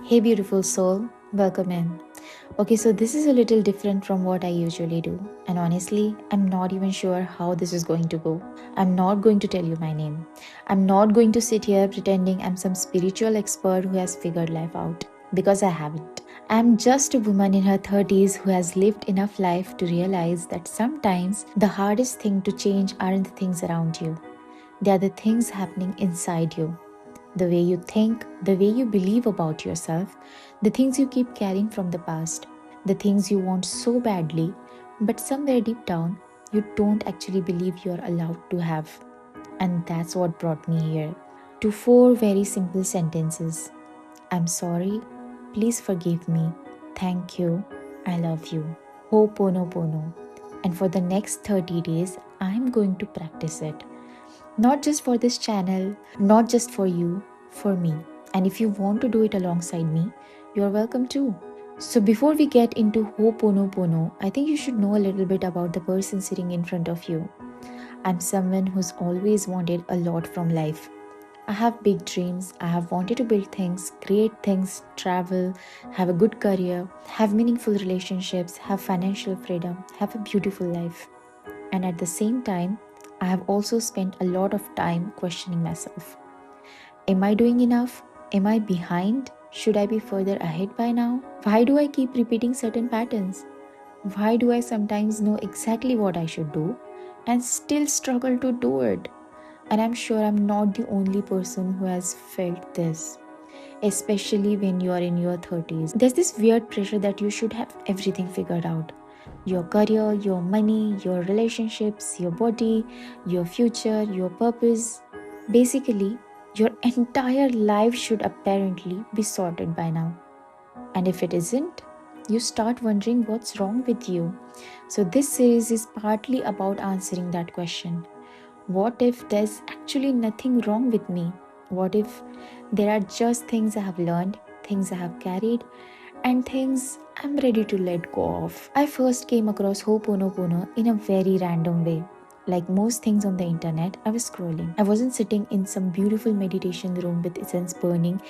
Hey, beautiful soul, welcome in. Okay, so this is a little different from what I usually do, and honestly, I'm not even sure how this is going to go. I'm not going to tell you my name. I'm not going to sit here pretending I'm some spiritual expert who has figured life out, because I haven't. I'm just a woman in her 30s who has lived enough life to realize that sometimes the hardest thing to change aren't the things around you, they are the things happening inside you. The way you think, the way you believe about yourself, the things you keep carrying from the past, the things you want so badly, but somewhere deep down, you don't actually believe you're allowed to have. And that's what brought me here. To four very simple sentences: I'm sorry, please forgive me, thank you, I love you. Ho'oponopono. And for the next 30 days, I'm going to practice it. Not just for this channel, not just for you, for me. And if you want to do it alongside me, you're welcome too. So before we get into Ho'oponopono, I think you should know a little bit about the person sitting in front of you. I'm someone who's always wanted a lot from life. I have big dreams. I have wanted to build things, create things, travel, have a good career, have meaningful relationships, have financial freedom, have a beautiful life. And at the same time, I have also spent a lot of time questioning myself. Am I doing enough? Am I behind? Should I be further ahead by now? Why do I keep repeating certain patterns? Why do I sometimes know exactly what I should do and still struggle to do it? And I'm sure I'm not the only person who has felt this, especially when you are in your 30s. There's this weird pressure that you should have everything figured out: your career, your money, your relationships, your body, your future, your purpose. Basically, your entire life should apparently be sorted by now. And if it isn't, you start wondering what's wrong with you. So, this series is partly about answering that question. What if there's actually nothing wrong with me? What if there are just things I have learned, things I have carried, and things I'm ready to let go of? I first came across Ho'oponopono in a very random way. Like most things on the internet, I was scrolling. I wasn't sitting in some beautiful meditation room with incense burning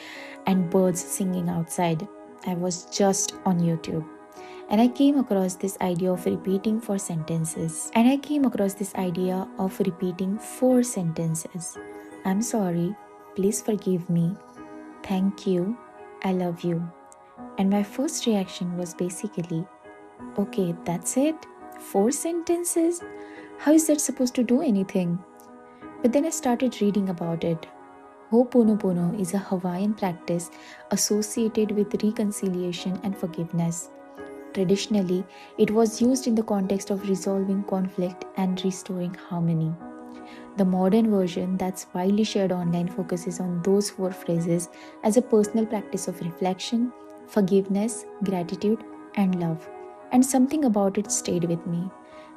and birds singing outside. I was just on YouTube. And I came across this idea of repeating four sentences. And I came across this idea of repeating four sentences. I'm sorry, please forgive me, thank you, I love you. And my first reaction was basically, okay, that's it? Four sentences? How is that supposed to do anything? But then I started reading about it. Ho'oponopono is a Hawaiian practice associated with reconciliation and forgiveness. Traditionally, it was used in the context of resolving conflict and restoring harmony. The modern version that's widely shared online focuses on those four phrases as a personal practice of reflection, forgiveness, gratitude, and love. And something about it stayed with me,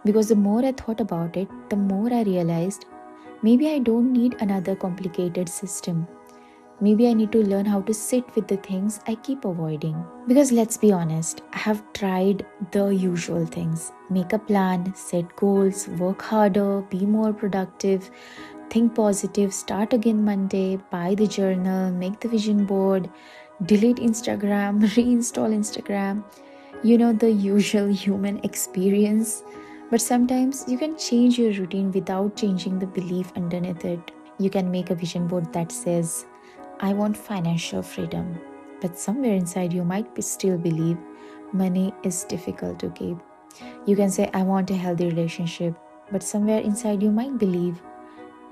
because the more I thought about it, the more I realized maybe I don't need another complicated system. Maybe I need to learn how to sit with the things I keep avoiding. Because let's be honest, I have tried the usual things: make a plan, set goals, work harder, be more productive, think positive, start again Monday, buy the journal, make the vision board, delete Instagram, reinstall Instagram. You know, the usual human experience. But sometimes you can change your routine without changing the belief underneath it. You can make a vision board that says, I want financial freedom. But somewhere inside, you might still believe money is difficult to keep. You can say, I want a healthy relationship. But somewhere inside, you might believe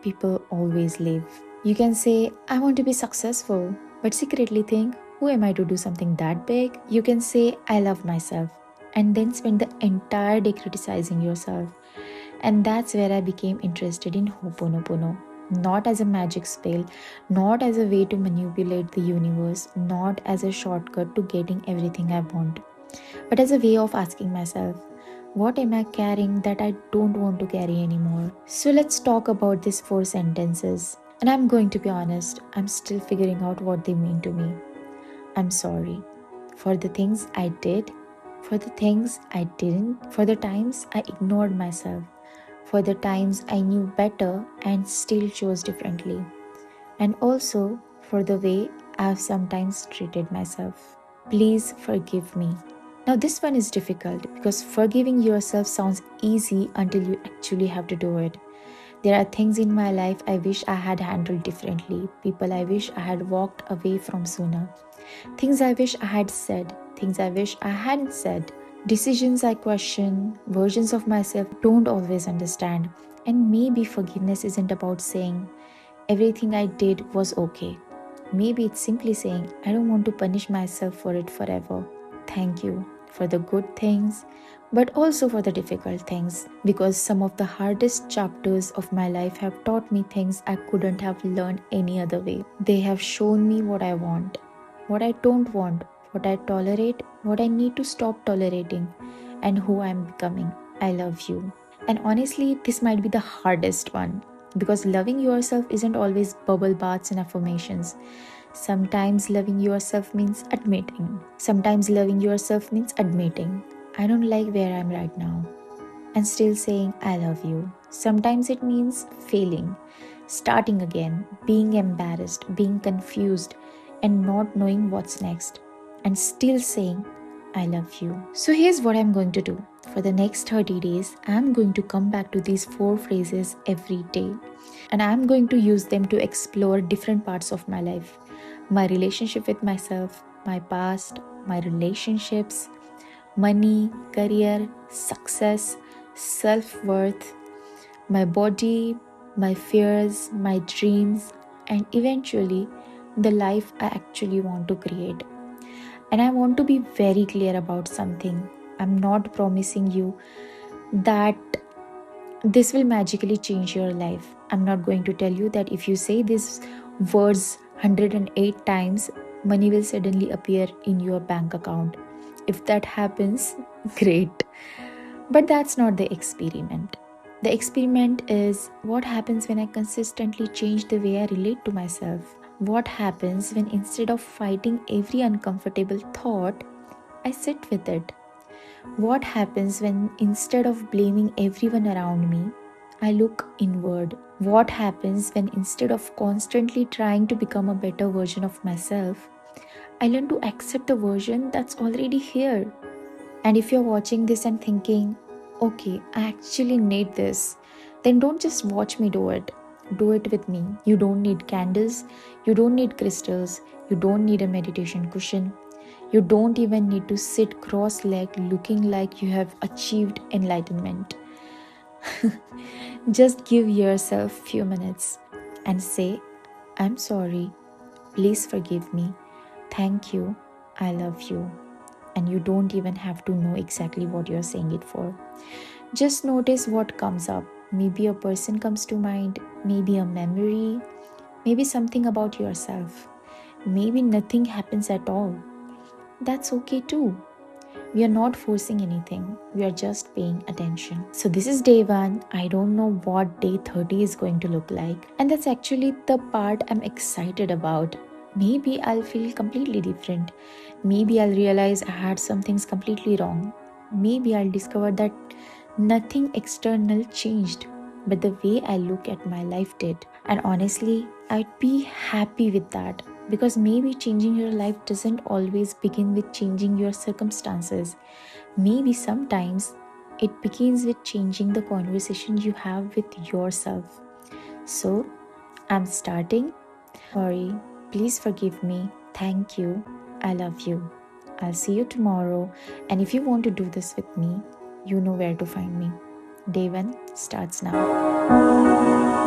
people always leave. You can say, I want to be successful. But secretly think, who am I to do something that big? You can say, I love myself. And then spend the entire day criticizing yourself. And that's where I became interested in Ho'oponopono. Not as a magic spell, not as a way to manipulate the universe, not as a shortcut to getting everything I want, but as a way of asking myself, what am I carrying that I don't want to carry anymore? So let's talk about these four sentences. And I'm going to be honest, I'm still figuring out what they mean to me. I'm sorry for the things I did, for the things I didn't, for the times I ignored myself, for the times I knew better and still chose differently, and also for the way I've sometimes treated myself. Please forgive me. Now, this one is difficult because forgiving yourself sounds easy until you actually have to do it. There are things in my life I wish I had handled differently, people I wish I had walked away from sooner, things I wish I had said, things I wish I hadn't said, decisions I question, versions of myself don't always understand. And maybe forgiveness isn't about saying everything I did was okay. Maybe it's simply saying I don't want to punish myself for it forever. Thank you for the good things, but also for the difficult things, because some of the hardest chapters of my life have taught me things I couldn't have learned any other way. They have shown me what I want, what I don't want, what I tolerate, what I need to stop tolerating, and who I'm becoming. I love you. And honestly, this might be the hardest one because loving yourself isn't always bubble baths and affirmations. Sometimes loving yourself means admitting. Sometimes loving yourself means admitting, I don't like where I'm right now, and still saying, I love you. Sometimes it means failing, starting again, being embarrassed, being confused, and not knowing what's next, and still saying, I love you. So here's what I'm going to do. For the next 30 days, I'm going to come back to these 4 phrases every day, and I'm going to use them to explore different parts of my life, my relationship with myself, my past, my relationships, money, career, success, self worth, my body, my fears, my dreams, and eventually the life I actually want to create. And I want to be very clear about something. I'm not promising you that this will magically change your life. I'm not going to tell you that if you say these words 108 times, money will suddenly appear in your bank account. If that happens, great. But that's not the experiment. The experiment is what happens when I consistently change the way I relate to myself. What happens when instead of fighting every uncomfortable thought, I sit with it? What happens when instead of blaming everyone around me, I look inward? What happens when instead of constantly trying to become a better version of myself, I learn to accept the version that's already here? And if you're watching this and thinking, okay, I actually need this, then don't just watch me do it. Do it with me. You don't need candles, you don't need crystals, you don't need a meditation cushion. You don't even need to sit cross legged looking like you have achieved enlightenment. Just give yourself few minutes and say, I'm sorry, please forgive me, thank you, I love you. And you don't even have to know exactly what you're saying it for. Just notice what comes up. Maybe a person comes to mind, maybe a memory, maybe something about yourself. Maybe nothing happens at all. That's okay too. We are not forcing anything, we are just paying attention. So, this is day 1. I don't know what day 30 is going to look like, and that's actually the part I'm excited about. Maybe I'll feel completely different. Maybe I'll realize I had some things completely wrong. Maybe I'll discover that nothing external changed, but the way I look at my life did. And honestly, I'd be happy with that because maybe changing your life doesn't always begin with changing your circumstances. Maybe sometimes it begins with changing the conversation you have with yourself. So, I'm starting. Sorry, please forgive me. Thank you. I love you. I'll see you tomorrow. And if you want to do this with me, you know where to find me. Day 1 starts now.